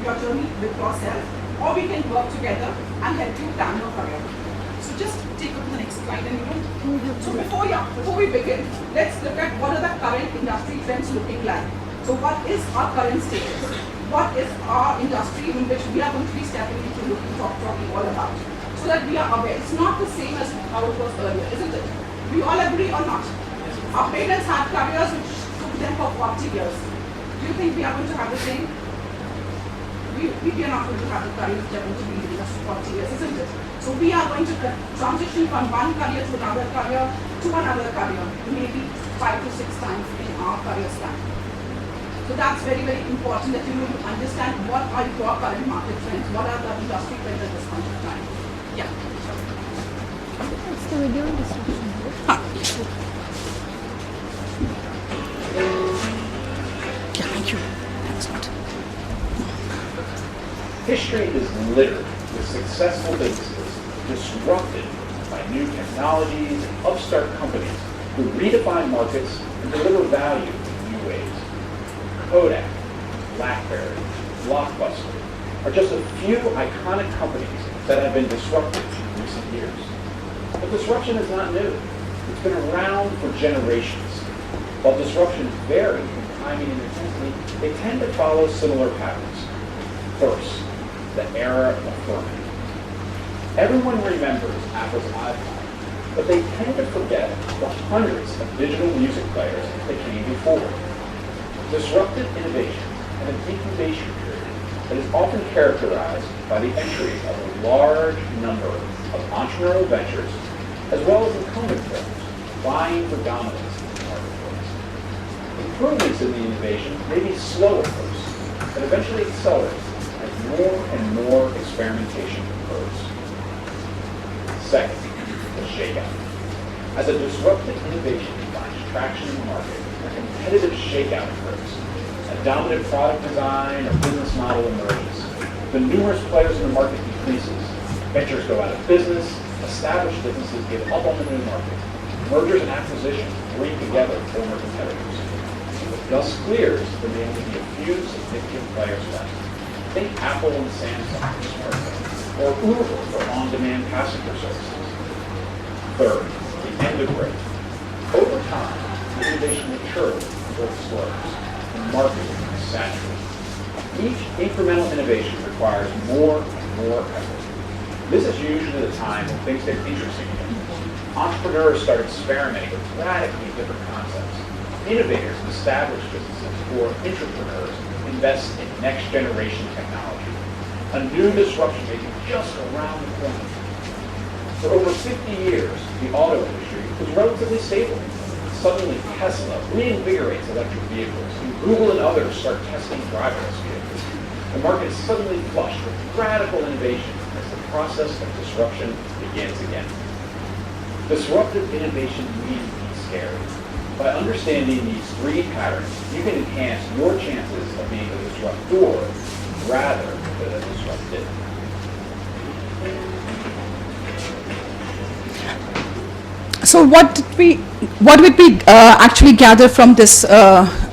your journey with yourself, or we can work together and help you plan your career. So just take up the next slide and so before we begin, let's look at what are the current industry trends looking like. So what is our current status? What is our industry in which we are going to be stepping into talking all about? So that we are aware. It's not the same as how it was earlier, isn't it? We all agree or not? Our parents had careers which took them for 40 years. Do you think we are going to have the same? We are not going to have the careers which are going to be leading us for 40 years, isn't it? So we are going to transition from one career to another career, maybe 5 to 6 times in our career span. So that's very, very important that you know, you understand what are your current market trends, what are the industry trends at this point of time. Yeah. It's the video description. Yeah, thank you. Excellent. History is littered with successful businesses disrupted by new technologies and upstart companies who redefine markets and deliver value in new ways. Kodak, BlackBerry, Blockbuster are just a few iconic companies that have been disrupted in recent years. But disruption is not new. It's been around for generations. While disruptions vary in timing and intensity, they tend to follow similar patterns. First, the era of firming. Everyone remembers Apple's iPod, but they tend to forget the hundreds of digital music players that came before. Disruptive innovation and an incubation period that is often characterized by the entry of a large number of entrepreneurial ventures, as well as incumbent firms vying for dominance in the marketplace. Improvements in the innovation may be slow at first, but eventually accelerates as more and more experimentation occurs. Second, the shakeout. As a disruptive innovation finds traction in the market, a competitive shakeout occurs. A dominant product design or business model emerges. The numerous players in the market decreases. Ventures go out of business. Established businesses give up on the new market. Mergers and acquisitions bring together former competitors. When the dust clears, there may only be a few significant players left. Think Apple and Samsung for smartphones, or Uber for on-demand passenger services. Third, the end of growth. Over time, innovation matures before it slows, and marketing is saturated. Each incremental innovation requires more and more effort. This is usually the time when things get interesting again. Entrepreneurs start experimenting with radically different concepts. Innovators and established businesses or entrepreneurs invest in next-generation technology. A new disruption may be just around the corner. For over 50 years, the auto industry was relatively stable. Suddenly, Tesla reinvigorates electric vehicles, and Google and others start testing driverless vehicles. The market is suddenly flushed with radical innovation as the process of disruption begins again. Disruptive innovation needs to be scary. By understanding these three patterns, you can enhance your chances of being a disruptor rather than a disrupted. So what did we actually gather from this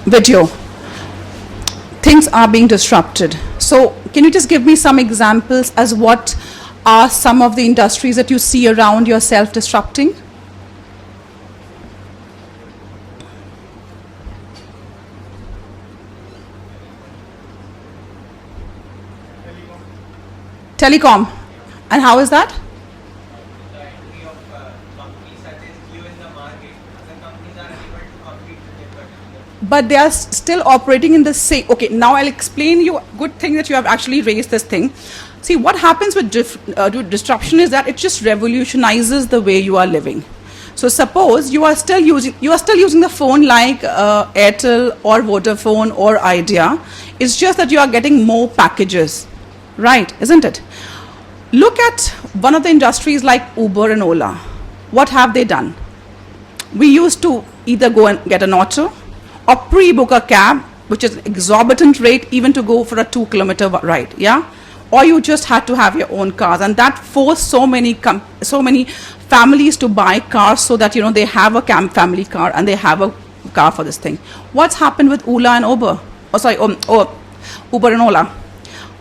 video? Things are being disrupted. So can you just give me some examples as what are some of the industries that you see around yourself disrupting? Telecom. And how is that? But they are still operating in the same. Okay, now I'll explain you. Good thing that you have actually raised this thing. See, what happens with disruption is that it just revolutionizes the way you are living. So suppose you are still using the phone like Airtel or Vodafone or Idea. It's just that you are getting more packages, right? Isn't it? Look at one of the industries like Uber and Ola. What have they done? We used to either go and get an auto or pre-book a cab, which is exorbitant rate even to go for a 2-kilometer ride, yeah? Or you just had to have your own cars, and that forced so many families to buy cars so that, you know, they have a family car and they have a car for this thing. What's happened with Uber and Uber? Uber and Ola.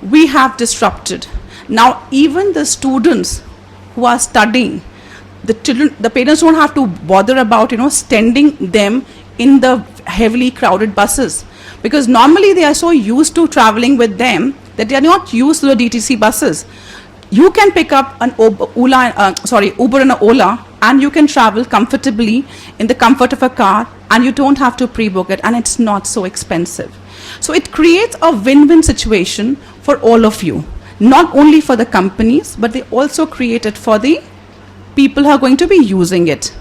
we have disrupted. Now even the students who are studying, the children, the parents don't have to bother about, sending them in the heavily crowded buses, because normally they are so used to traveling with them that they are not used to the DTC buses. You can pick up an Uber and an Ola, and you can travel comfortably in the comfort of a car, and you don't have to pre-book it, and it's not so expensive. So it creates a win-win situation for all of you, not only for the companies, but they also create it for the people who are going to be using it.